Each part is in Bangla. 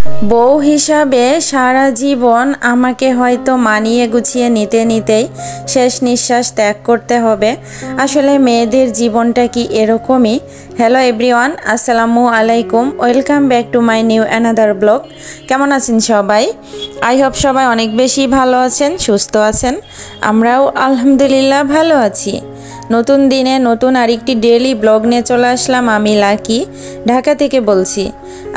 বউ হিসাবে সারা জীবন আমাকে হয়তো মানিয়ে গুছিয়ে নিতে নিতেই শেষ নিঃশ্বাস ত্যাগ করতে হবে। আসলে মেয়েদের জীবনটা কি এরকমই? হ্যালো এভরিওয়ান, আসসালামু আলাইকুম, welcome back to my new another blog. কেমন আছেন সবাই? আই হোপ সবাই অনেক বেশি ভালো আছেন, সুস্থ আছেন। আমরাও আলহামদুলিল্লাহ ভালো আছি। নতুন দিনে নতুন আরেকটি ডেইলি ব্লগ নিয়ে চলে আসলাম। আমি লাকি ঢাকা থেকে বলছি।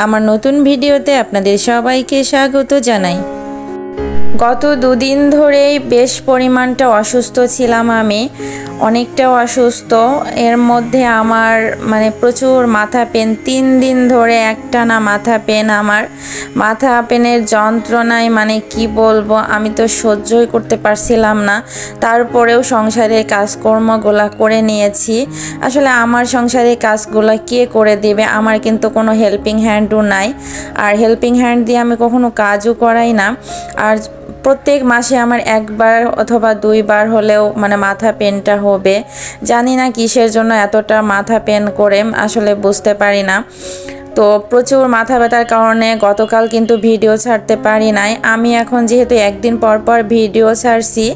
আমার নতুন ভিডিওতে আপনাদের সবাইকে স্বাগত জানাই। গত দুদিন ধরেই বেশ পরিমাণটা অসুস্থ ছিলাম আমি, অনেকটা অসুস্থ। এর মধ্যে আমার প্রচুর মাথা পেন, 3 দিন ধরে একটানা মাথা পেন। আমার মাথা পেনের যন্ত্রণায় কি বলবো, আমি তো সহ্যই করতে পারছিলাম না। তারপরেও সংসারের কাজকর্মগুলা করে নিয়েছি। আসলে আমার সংসারের কাজগুলা কে করে দেবে? আমার কিন্তু কোনো হেল্পিং হ্যান্ডও নাই, আর হেল্পিং হ্যান্ড দিয়ে আমি কখনো কাজও করাই না। আর প্রত্যেক মাসে আমার একবার অথবা 2 বার হলেও মাথা পেনটা হবে। জানি না কিসের জন্য এতটা মাথা পেন করে, আসলে বুঝতে পারি না। তো প্রচুর মাথা ব্যথার কারণে গতকাল কিন্তু ভিডিও ছাড়তে পারি নাই। আমি এখন যেহেতু একদিন পর পর ভিডিও ছাড়ছি,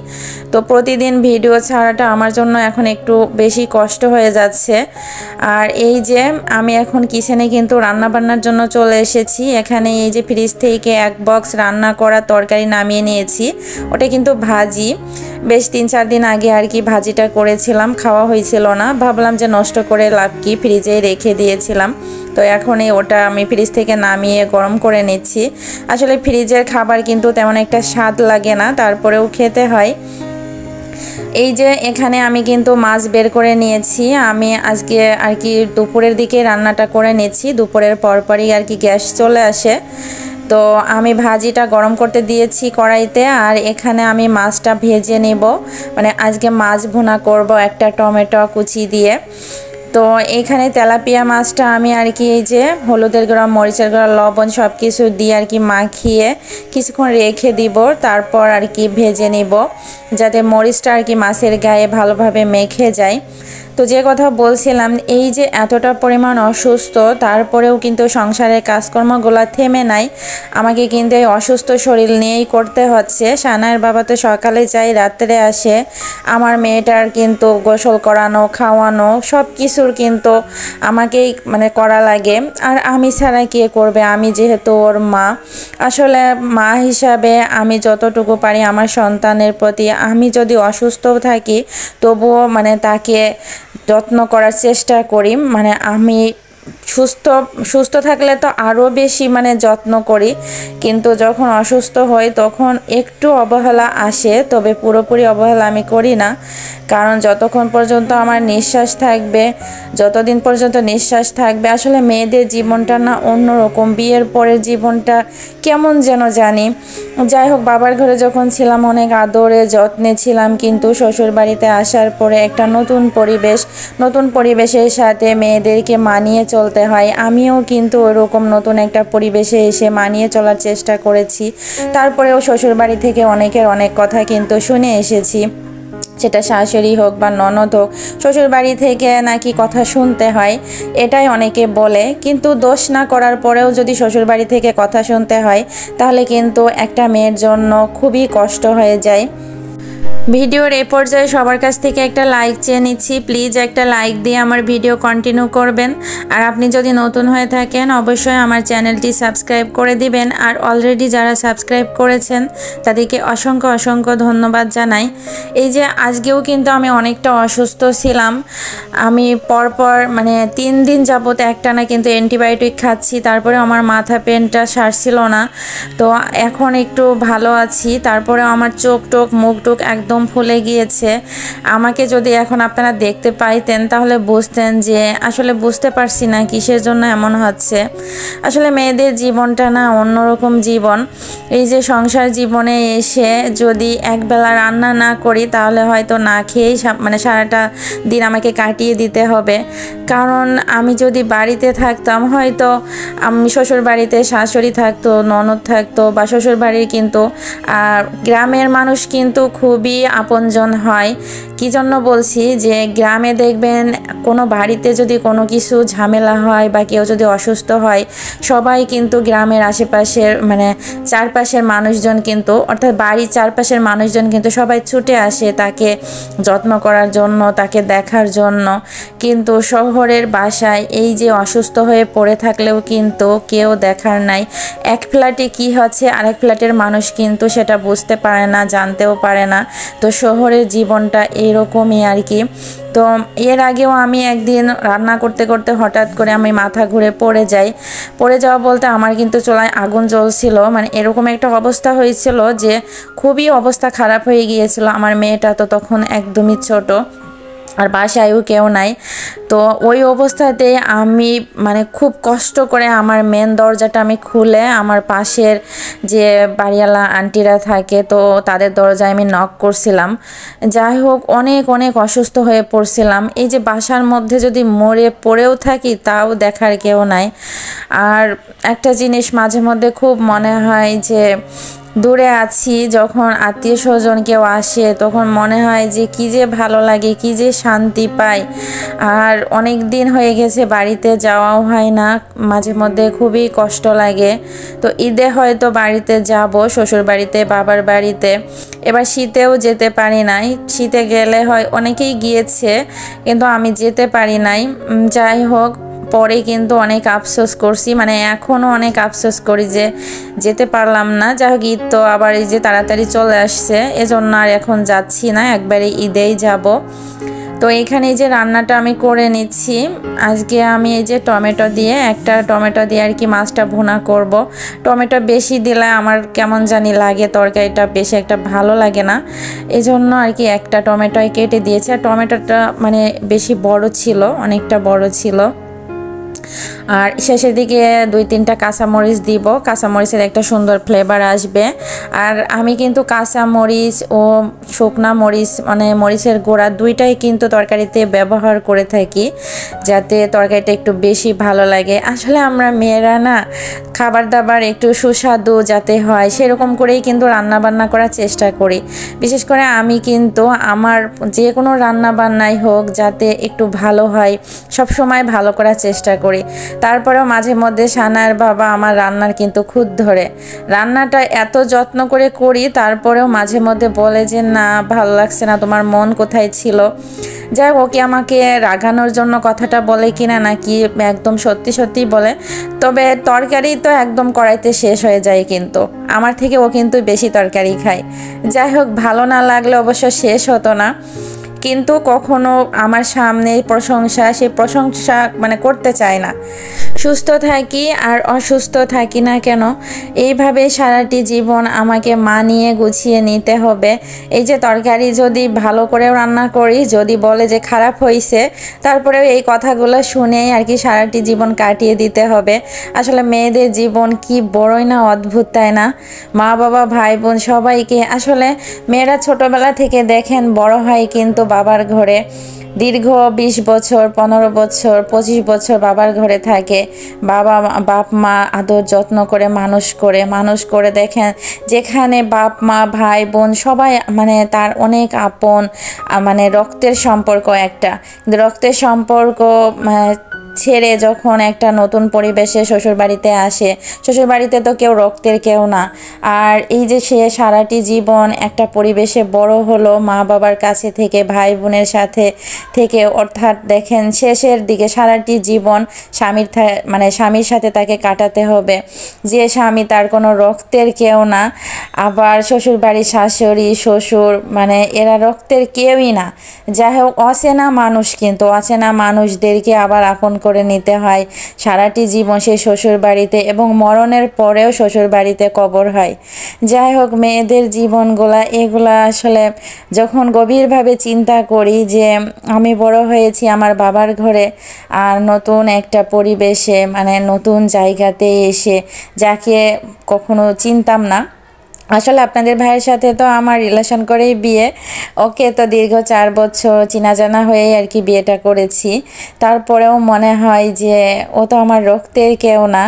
তো প্রতিদিন ভিডিও ছাড়াটা আমার জন্য এখন একটু বেশি কষ্ট হয়ে যাচ্ছে। আর এই যে আমি এখন কিচেনে কিন্তু রান্না বান্নার জন্য চলে এসেছি। এখানে এই যে ফ্রিজ থেকে 1 বক্স রান্না করা তরকারি নামিয়ে নিয়েছি। ওটা কিন্তু ভাজি, বেশ 3-4 দিন আগে আর কি ভাজিটা করেছিলাম, খাওয়া হয়েছিল না। ভাবলাম যে নষ্ট করে লাভ কি, ফ্রিজে রেখে দিয়েছিলাম। তো এখন ওটা আমি ফ্রিজ থেকে নামিয়ে গরম করে নিচ্ছি। আসলে ফ্রিজের খাবার কিন্তু তেমন একটা স্বাদ লাগে না, তারপরেও খেতে হয়। এই যে এখানে আমি কিন্তু মাছ বের করে নিয়েছি। আমি আজকে আর কি দুপুরের দিকে রান্নাটা করে নিচ্ছি। দুপুরের পরপরই আর কি গ্যাস চলে আসে। তো আমি ভাজিটা গরম করতে দিয়েছি কড়াইতে, আর এখানে আমি মাছটা ভেজে নেব। আজকে মাছ ভুনা করব একটা টমেটো কুচি দিয়ে। তো এইখানে তেলাপিয়া মাছটা আমি আর কি এই যে হলুদের গুঁড়া, মরিচের গুঁড়া, লবণ সব কিছু দিয়ে আর কি মাখিয়ে কিছুক্ষণ রেখে দিব। তারপর আর কি ভেজে নিব, যাতে মরিচটা আর কি মাছের গায়ে ভালোভাবে মেখে যায়। তো যে কথা বলছিলাম, এই যে এতটা পরিমাণ অসুস্থ, তারপরেও কিন্তু সংসারের কাজকর্মগুলো থেমে নাই। আমাকে কিন্তু এই অসুস্থ শরীর নিয়েই করতে হচ্ছে। সানায়ের বাবা তো সকালে যায়, রাত্রে আসে। আমার মেয়েটার কিন্তু গোসল করানো, খাওয়ানো সব কিছুর কিন্তু আমাকেই করা লাগে। আর আমি ছাড়া কে করবে? আমি যেহেতু ওর মা। আসলে মা হিসাবে আমি যতটুকু পারি আমার সন্তানের প্রতি, আমি যদি অসুস্থ থাকি তবুও তাকে যত্ন করার চেষ্টা করি। আমি সুস্থ থাকলে তো আরও বেশি যত্ন করি, কিন্তু যখন অসুস্থ হই তখন একটু অবহেলা আসে, তবে পুরোপুরি অবহেলা আমি করি না। কারণ যতক্ষণ পর্যন্ত আমার নিঃশ্বাস থাকবে, যতদিন পর্যন্ত নিঃশ্বাস থাকবে, আসলে মেয়েদের জীবনটা না অন্যরকম। বিয়ের পরের জীবনটা কেমন যেন জানি। যাই হোক, বাবার ঘরে যখন ছিলাম অনেক আদরে যত্নে ছিলাম, কিন্তু শ্বশুর বাড়িতে আসার পরে একটা নতুন পরিবেশের সাথে মেয়েদেরকে মানিয়ে চলতে হয়। আমিও কিন্তু ওরকম নতুন একটা পরিবেশে এসে মানিয়ে চলার চেষ্টা করেছি। তারপরেও শ্বশুর বাড়ি থেকে অনেকের অনেক কথা কিন্তু শুনে এসেছি, সেটা শাশুড়ি হোক বা ননদ হোক, শ্বশুর বাড়ি থেকে নাকি কথা শুনতে হয়, এটাই অনেকে বলে। কিন্তু দোষ না করার পরেও যদি শ্বশুর বাড়ি থেকে কথা শুনতে হয়, তাহলে কিন্তু একটা মেয়ের জন্য খুবই কষ্ট হয়ে যায়। ভিডিওর এ পর্যায়ে সবার কাছ থেকে একটা লাইক চেয়ে নিচ্ছি। প্লিজ একটা লাইক দিয়ে আমার ভিডিও কন্টিনিউ করবেন। আর আপনি যদি নতুন হয়ে থাকেন, অবশ্যই আমার চ্যানেলটি সাবস্ক্রাইব করে দিবেন। আর অলরেডি যারা সাবস্ক্রাইব করেছেন তাদেরকে অসংখ্য ধন্যবাদ জানাই। এই যে আজকেও কিন্তু আমি অনেকটা অসুস্থ ছিলাম। আমি পরপর 3 দিন যাবত একটানা কিন্তু অ্যান্টিবায়োটিক খাচ্ছি, তারপরে আমার মাথা পেনটা সারছিল না। তো এখন একটু ভালো আছি। তারপরে আমার চোখ টোক মুখ টুক একদম ফুলে গিয়েছে। আমাকে যদি এখন আপনারা দেখতে পাইতেন তাহলে বুঝতেন যে আসলে বুঝতে পারছি না কিসের জন্য এমন হচ্ছে। আসলে মেয়েদের জীবনটা না অন্যরকম জীবন। এই যে সংসার জীবনে এসে যদি একবেলা রান্না না করি, তাহলে হয়তো না খেয়েই সারাটা দিন আমাকে কাটিয়ে দিতে হবে। কারণ আমি যদি বাড়িতে থাকতাম, হয়তো আমি শ্বশুর বাড়িতে শাশুড়ি থাকতো, ননদ থাকতো, বা শ্বশুর বাড়ির কিন্তু গ্রামের মানুষ কিন্তু খুবই আপনজন হয়। কি জন্য বলছি যে গ্রামে দেখবেন কোনো বাড়িতে যদি কোনো কিছু ঝামেলা হয় বা কেউ যদি অসুস্থ হয়, সবাই কিন্তু গ্রামের আশেপাশের মানে চারপাশের মানুষজন কিন্তু অর্থাৎ বাড়ির চারপাশের মানুষজন কিন্তু সবাই ছুটে আসে তাকে যত্ন করার জন্য, তাকে দেখার জন্য। কিন্তু শহরের বাসায় এই যে অসুস্থ হয়ে পড়ে থাকলেও কিন্তু কেউ দেখার নাই। এক ফ্ল্যাটে কি হচ্ছে আরেক ফ্ল্যাটের মানুষ কিন্তু সেটা বুঝতে পারে না, জানতেও পারে না। তো শহরের জীবনটা এরকমই আর কি। তো এর আগেও আমি একদিন রান্না করতে করতে হঠাৎ করে আমি মাথা ঘুরে পড়ে যাওয়া বলতে আমার কিন্তু চুলায় আগুন জ্বলছিল, মানে এরকম একটা অবস্থা হয়েছিল যে খুবই অবস্থা খারাপ হয়ে গিয়েছিল। আমার মেয়েটা তো তখন একদমই ছোট, আর বাসায়ও কেউ নাই। তো ওই অবস্থাতে আমি মানে খুব কষ্ট করে আমার মেন দরজাটা আমি খুলে আমার পাশের যে বাড়িওয়ালা আন্টিরা থাকে তো তাদের দরজায় আমি নক করছিলাম। যাই হোক অনেক অনেক অসুস্থ হয়ে পড়ছিলাম। এই যে বাসার মধ্যে যদি মরে পড়েও থাকি তাও দেখার কেউ নাই। আর একটা জিনিস মাঝে মধ্যে খুব মনে হয় যে দূরে আছি, যখন আত্মীয় স্বজন কেউ আসে তখন মনে হয় যে কি যে ভালো লাগে, কি যে শান্তি পাই। আর অনেক দিন হয়ে গেছে বাড়িতে যাওয়াও হয় না, মাঝে মধ্যে খুবই কষ্ট লাগে। তো ঈদে হয়তো বাড়িতে যাব, শ্বশুর বাড়িতে, বাবার বাড়িতে। এবার শীতেও যেতে পারি নাই, শীতে গেলে হয় অনেকেই গিয়েছে কিন্তু আমি যেতে পারি নাই। যাই হোক পরে কিন্তু অনেক আফসোস করছি, মানে এখনও অনেক আফসোস করি যে যেতে পারলাম না। যাই হোক ঈদ তো আবার এই যে তাড়াতাড়ি চলে আসছে, এজন্য আর এখন যাচ্ছি না, একবারে ঈদেই যাব। তো এখানে এই যে রান্নাটা আমি করে নিচ্ছি। আজকে আমি এই যে একটা টমেটো দিয়ে আর কি মাছটা ভুনা করব। টমেটো বেশি দিলে আমার কেমন জানি লাগে, তরকারিটা বেশি একটা ভালো লাগে না, এজন্য আর কি একটা টমেটোই কেটে দিয়েছি। আর টমেটোটা মানে বেশি বড় ছিল, অনেকটা বড় ছিল। আর শেষের দিকে 2-3টা কাঁচামরিচ দিব, কাঁচামরিচের একটা সুন্দর ফ্লেভার আসবে। আর আমি কিন্তু কাঁচামরিচ ও শুকনা মরিচ মানে মরিচের গুঁড়া দুইটাই কিন্তু তরকারিতে ব্যবহার করে থাকি যাতে তরকারিটা একটু বেশি ভালো লাগে। আসলে আমরা মেয়েরা না খাবার দাবার একটু সুস্বাদু যাতে হয় সেরকম করেই কিন্তু রান্না বান্না করার চেষ্টা করি। বিশেষ করে আমি কিন্তু আমার যে কোনো রান্না বান্নাই হোক যাতে একটু ভালো হয় সব সময় ভালো করার চেষ্টা করি। তারপরেও মাঝে মধ্যে সানার বাবা আমার রান্নার কিন্তু খুঁত ধরে, রান্নাটা এত যত্ন করে করি তারপরেও মাঝে মধ্যে বলে যে না ভালো লাগছে না, তোমার মন কোথায় ছিল। যাই হোক ওকে আমাকে রাগানোর জন্য কথাটা বলে কিনা নাকি একদম সত্যি সত্যি বলে, তবে তরকারি তো একদম কড়াইতে শেষ হয়ে যায়, কিন্তু আমার থেকে ও কিন্তু বেশি তরকারি খায়। যাই হোক ভালো না লাগলে অবশ্য শেষ হতো না, কিন্তু কখনো আমার সামনে সেই প্রশংসা মানে করতে চায় না। সুস্থ থাকি আর অসুস্থ থাকি না কেন এইভাবে সারাটি জীবন আমাকে মানিয়ে গুছিয়ে নিতে হবে। এই যে তরকারি যদি ভালো করেও রান্না করি, যদি বলে যে খারাপ হয়েছে, তারপরেও এই কথাগুলো শুনেই আর কি সারাটি জীবন কাটিয়ে দিতে হবে। আসলে মেয়েদের জীবন কি বড়ই না অদ্ভুত, তাই না? মা বাবা ভাই বোন সবাইকে আসলে মেয়েরা ছোটবেলা থেকে দেখেন বড় হয় কিন্তু বাবার ঘরে, দীর্ঘ 20 বছর 15 বছর 25 বছর বাবার ঘরে থাকে। বাপ মা আদর যত্ন করে মানুষ করে দেখেন যেখানে বাপ মা ভাই বোন সবাই মানে তার অনেক আপন, মানে রক্তের সম্পর্ক একটা, রক্তের সম্পর্ক ছেড়ে যখন একটা নতুন পরিবেশে শ্বশুরবাড়িতে আসে, শ্বশুরবাড়িতে তো কেউ রক্তের কেউ না। আর এই যে সে সারাটি জীবন একটা পরিবেশে বড় হলো মা বাবার কাছে থেকে, ভাই বোনের সাথে থেকে, অর্থাৎ দেখেন শেষের দিকে সারাটি জীবন স্বামীর সাথে তাকে কাটাতে হবে, যে স্বামী তার কোনো রক্তের কেউ না। আবার শ্বশুরবাড়ির শাশুড়ি শ্বশুর মানে এরা রক্তের কেউই না। যাই হোক অচেনা মানুষ, কিন্তু অচেনা মানুষদেরকে আবার আপন করে নিতে হয় সারাটি জীবন সেই শ্বশুরবাড়িতে, এবং মরণের পরেও শ্বশুরবাড়িতে কবর হয়। যাই হোক মেয়েদের জীবনগুলা এগুলা আসলে যখন গভীরভাবে চিন্তা করি যে আমি বড় হয়েছি আমার বাবার ঘরে, আর নতুন একটা পরিবেশে মানে নতুন জায়গাতে এসে যাকে কখনো চিনতাম না, আসলে আপনাদের ভাইয়ের সাথে তো আমার রিলেশন করেই বিয়ে। ওকে তো দীর্ঘ 4 বছর চেনা জানা হয়েই আর কি বিয়েটা করেছি। তারপরেও মনে হয় যে ও তো আমার রক্তের কেউ না।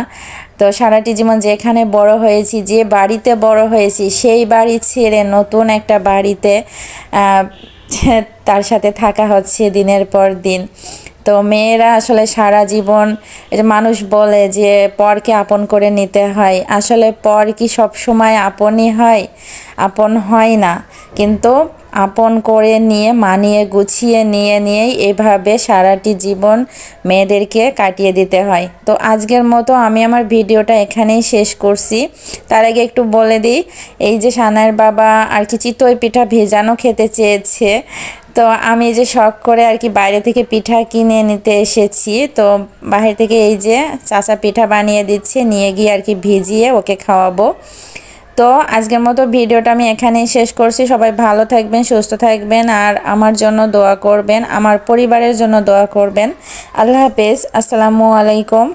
তো সারাটি জীবন যেখানে বড় হয়েছি, যে বাড়িতে বড় হয়েছি, সেই বাড়ি ছেড়ে নতুন একটা বাড়িতে আহ, তার সাথে থাকা হচ্ছে দিনের পর দিন। তো মেয়েরা আসলে সারা জীবন, এই যে মানুষ বলে যে পরকে আপন করে নিতে হয়, আসলে পর কি সব সময় আপনই হয়? আপন হয় না। কিন্তু আপন করে নিয়ে মানিয়ে গুছিয়ে নিয়েই এভাবে সারাটি জীবন মেয়েদেরকে কাটিয়ে দিতে হয়। তো আজকের মতো আমি আমার ভিডিওটা এখানেই শেষ করছি। তার আগে একটু বলে দিই, এই যে সানায়ের বাবা আর কি চিতই পিঠা ভেজানো খেতে চেয়েছে। তো আমি যে শখ করে আর কি বাইরে থেকে পিঠা কিনে নিতে এসেছি। তো বাইরে থেকে এই যে চাচা পিঠা বানিয়ে দিচ্ছে, নিয়ে গিয়ে আর কি ভিজিয়ে ওকে খাওয়াবো। তো আজকের মতো ভিডিওটা আমি এখানেই শেষ করছি। সবাই ভালো থাকবেন, সুস্থ থাকবেন, আর আমার জন্য দোয়া করবেন, আমার পরিবারের জন্য দোয়া করবেন। আল্লাহ হাফেজ, আসসালামু আলাইকুম।